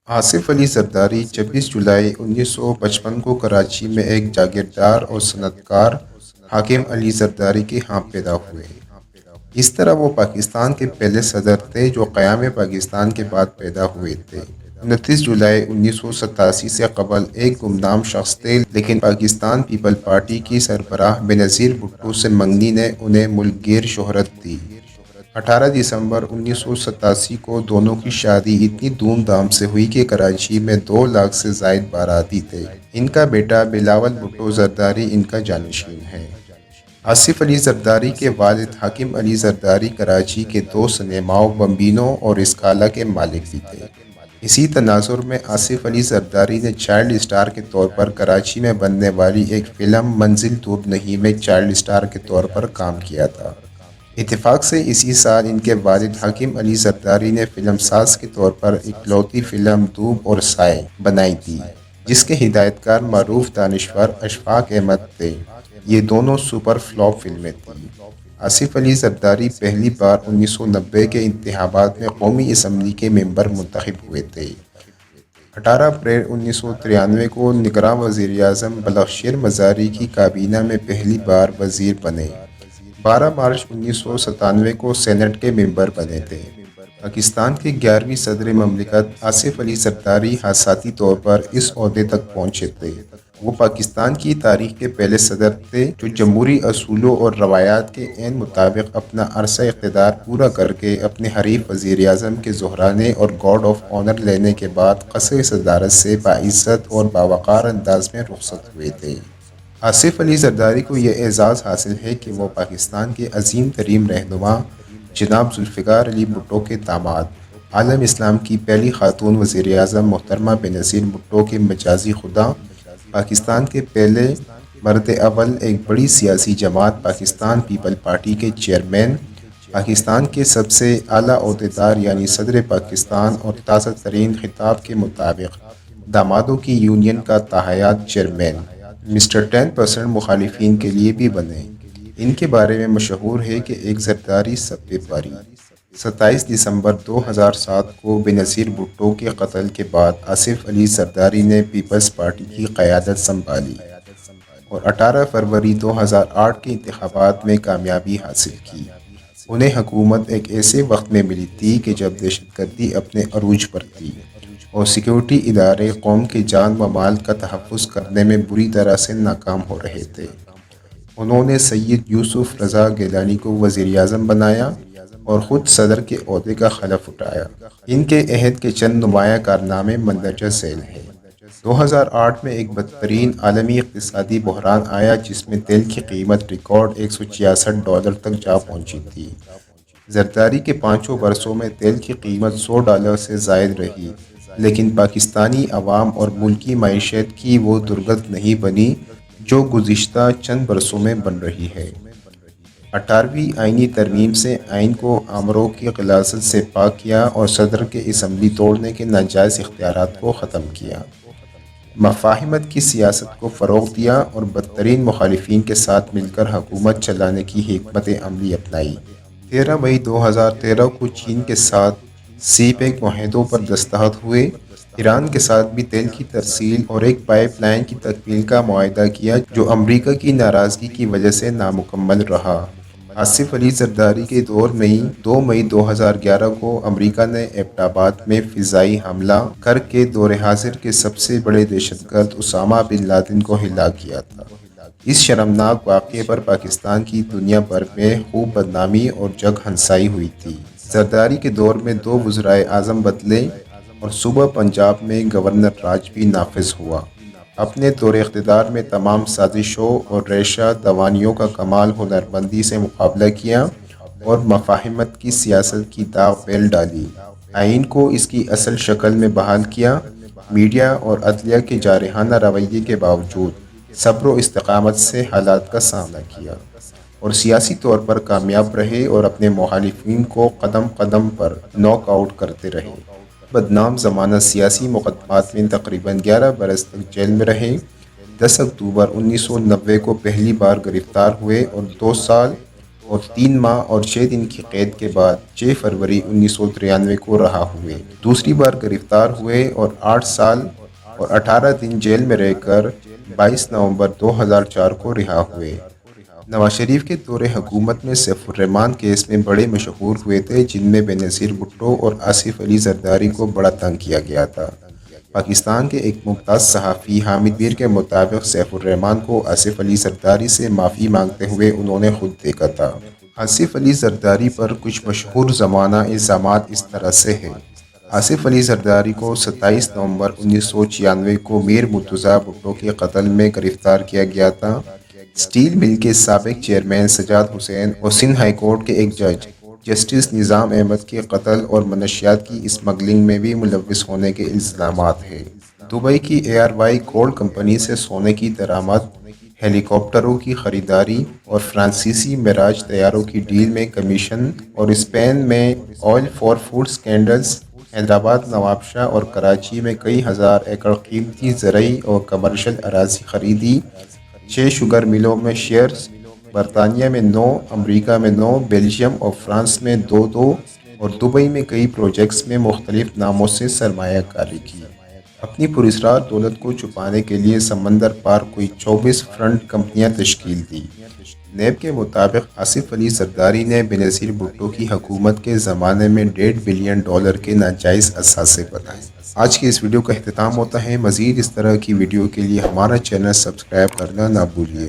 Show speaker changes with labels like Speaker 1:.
Speaker 1: آصف علی زرداری 26 جولائی 1955 کو کراچی میں ایک جاگیردار اور صنعتکار حاکم علی زرداری کے ہاں پیدا ہوئے۔ اس طرح وہ پاکستان کے پہلے صدر تھے جو قیام پاکستان کے بعد پیدا ہوئے تھے۔ 29 جولائی 1987 سے قبل ایک گمنام شخص تھے، لیکن پاکستان پیپل پارٹی کی سربراہ بینظیر بھٹو سے منگنی نے انہیں ملک گیر شہرت دی۔ 18 دسمبر 1987 کو دونوں کی شادی اتنی دھوم دھام سے ہوئی کہ کراچی میں 2 لاکھ سے زائد باراتی تھے۔ ان کا بیٹا بلاول بھٹو زرداری ان کا جانشین ہے۔ آصف علی زرداری کے والد حاکم علی زرداری کراچی کے دو سنیماؤں بمبینو اور اسکالا کے مالک بھی تھے۔ اسی تناظر میں آصف علی زرداری نے چائلڈ اسٹار کے طور پر کراچی میں بننے والی ایک فلم منزل دور نہیں میں چائلڈ اسٹار کے طور پر کام کیا تھا۔ اتفاق سے اسی سال ان کے والد حاکم علی زرداری نے فلم ساز کے طور پر اکلوتی فلم دھوپ اور سائے بنائی تھی، جس کے ہدایت کار معروف دانشور اشفاق احمد تھے۔ یہ دونوں سپر فلاپ فلمیں تھیں۔ آصف علی زرداری پہلی بار 1990 کے انتخابات میں قومی اسمبلی کے ممبر منتخب ہوئے تھے۔ 18 اپریل 1993 کو نگراں وزیر اعظم بلخشیر مزاری کی کابینہ میں پہلی بار وزیر بنے۔ 12 مارچ 1997 کو سینٹ کے ممبر بنے تھے۔ پاکستان کے 11ویں صدر مملکت آصف علی زرداری حادثاتی طور پر اس عہدے تک پہنچے تھے۔ وہ پاکستان کی تاریخ کے پہلے صدر تھے جو جمہوری اصولوں اور روایات کے عین مطابق اپنا عرصہ اقتدار پورا کر کے اپنے حریف وزیر اعظم کے زہرانے اور گارڈ آف آنر لینے کے بعد قصر صدارت سے باعزت اور باوقار انداز میں رخصت ہوئے تھے۔ آصف علی زرداری کو یہ اعزاز حاصل ہے کہ وہ پاکستان کے عظیم ترین رہنما جناب ذوالفقار علی بھٹو کے داماد، عالم اسلام کی پہلی خاتون وزیر اعظم محترمہ بینظیر بھٹو کے مجازی خدا، پاکستان کے پہلے مرد اول ایک بڑی سیاسی جماعت پاکستان پیپل پارٹی کے چیئرمین، پاکستان کے سب سے اعلیٰ عہدیدار یعنی صدر پاکستان اور تازہ ترین خطاب کے مطابق دامادوں کی یونین کا تاحیات چیئرمین، مسٹر 10% مخالفین کے لیے بھی بنے۔ ان کے بارے میں مشہور ہے کہ ایک زرداری سب پہ باری۔ 27 دسمبر 2007 کو بینظیر بھٹو کے قتل کے بعد آصف علی زرداری نے پیپلز پارٹی کی قیادت سنبھالی اور 18 فروری 2008 کے انتخابات میں کامیابی حاصل کی۔ انہیں حکومت ایک ایسے وقت میں ملی تھی کہ جب دہشت گردی اپنے عروج پر تھی اور سیکیورٹی ادارے قوم کے جان و مال کا تحفظ کرنے میں بری طرح سے ناکام ہو رہے تھے۔ انہوں نے سید یوسف رضا گیلانی کو وزیر اعظم بنایا اور خود صدر کے عہدے کا حلف اٹھایا۔ ان کے عہد کے چند نمایاں کارنامے مندرجہ ذیل ہیں۔ 2008 میں ایک بدترین عالمی اقتصادی بحران آیا جس میں تیل کی قیمت ریکارڈ $166 تک جا پہنچی تھی۔ زرداری کے 5 برسوں میں تیل کی قیمت $100 سے زائد رہی، لیکن پاکستانی عوام اور ملکی معیشت کی وہ درگت نہیں بنی جو گزشتہ چند برسوں میں بن رہی ہے۔ 18ویں آئینی ترمیم سے آئین کو آمروں کی غلاظت سے پاک کیا اور صدر کے اسمبلی توڑنے کے ناجائز اختیارات کو ختم کیا۔ مفاہمت کی سیاست کو فروغ دیا اور بدترین مخالفین کے ساتھ مل کر حکومت چلانے کی حکمت عملی اپنائی۔ 13 مئی 2013 کو چین کے ساتھ سی پیک معاہدوں پر دستخط ہوئے۔ ایران کے ساتھ بھی تیل کی ترسیل اور ایک پائپ لائن کی تکمیل کا معاہدہ کیا جو امریکہ کی ناراضگی کی وجہ سے نامکمل رہا۔ آصف علی زرداری کے دور میں 2 مئی 2011 کو امریکہ نے ایبٹ آباد میں فضائی حملہ کر کے دور حاضر کے سب سے بڑے دہشت گرد اسامہ بن لادن کو ہلاک کیا تھا۔ اس شرمناک واقعے پر پاکستان کی دنیا بھر میں خوب بدنامی اور جگ ہنسائی ہوئی تھی۔ زرداری کے دور میں 2 وزرائے اعظم بدلے اور صوبہ پنجاب میں گورنر راج بھی نافذ ہوا۔ اپنے دور اقتدار میں تمام سازشوں اور ریشہ دوانیوں کا کمال ہنرمندی سے مقابلہ کیا اور مفاہمت کی سیاست کی داغ پیل ڈالی۔ آئین کو اس کی اصل شکل میں بحال کیا۔ میڈیا اور عدلیہ کے جارحانہ رویے کے باوجود صبر و استقامت سے حالات کا سامنا کیا اور سیاسی طور پر کامیاب رہے اور اپنے مخالفین کو قدم قدم پر ناک آؤٹ کرتے رہے۔ بدنام زمانہ سیاسی مقدمات میں تقریباً 11 برس تک جیل میں رہے۔ 10 اکتوبر 1990 کو پہلی بار گرفتار ہوئے اور 2 سال اور 3 ماہ اور 6 دن کی قید کے بعد 6 فروری 1993 کو رہا ہوئے۔ دوسری بار گرفتار ہوئے اور 8 سال اور 18 دن جیل میں رہ کر 22 نومبر 2004 کو رہا ہوئے۔ نواز شریف کے دور حکومت میں سیف الرحمان کیس میں بڑے مشہور ہوئے تھے، جن میں بینظیر بھٹو اور آصف علی زرداری کو بڑا تنگ کیا گیا تھا۔ پاکستان کے ایک ممتاز صحافی حامد میر کے مطابق سیف الرحمان کو آصف علی زرداری سے معافی مانگتے ہوئے انہوں نے خود دیکھا تھا۔ آصف علی زرداری پر کچھ مشہور زمانہ الزامات اس طرح سے ہیں۔ آصف علی زرداری کو 27 نومبر 1996 کو میر مرتضیٰ بھٹو کے قتل میں گرفتار کیا گیا تھا۔ اسٹیل مل کے سابق چیئرمین سجاد حسین اور سندھ ہائی کورٹ کے ایک جج جسٹس نظام احمد کے قتل اور منشیات کی اسمگلنگ میں بھی ملوث ہونے کے الزامات ہیں۔ دبئی کی ARY گولڈ کمپنی سے سونے کی درآمد، ہیلی کاپٹروں کی خریداری اور فرانسیسی معراج طیاروں کی ڈیل میں کمیشن، اور اسپین میں oil for food scandals, Hyderabad, Nawabshah اور کراچی میں کئی ہزار ایکڑ قیمتی زرعی اور کمرشل اراضی خریدی، 6 شوگر ملوں میں شیئرز، برطانیہ میں 9، امریکہ میں 9، بیلجیم اور فرانس میں 2 اور دبئی میں کئی پروجیکٹس میں مختلف ناموں سے سرمایہ کاری کی۔ اپنی پراسرار دولت کو چھپانے کے لیے سمندر پار کوئی 24 فرنٹ کمپنیاں تشکیل دی۔ نیب کے مطابق آصف علی زرداری نے بینظیر بھٹو کی حکومت کے زمانے میں $1.5 بلین کے ناجائز اثاثے بنائے۔ آج کی اس ویڈیو کا اختتام ہوتا ہے۔ مزید اس طرح کی ویڈیو کے لیے ہمارا چینل سبسکرائب کرنا نہ بھولیے۔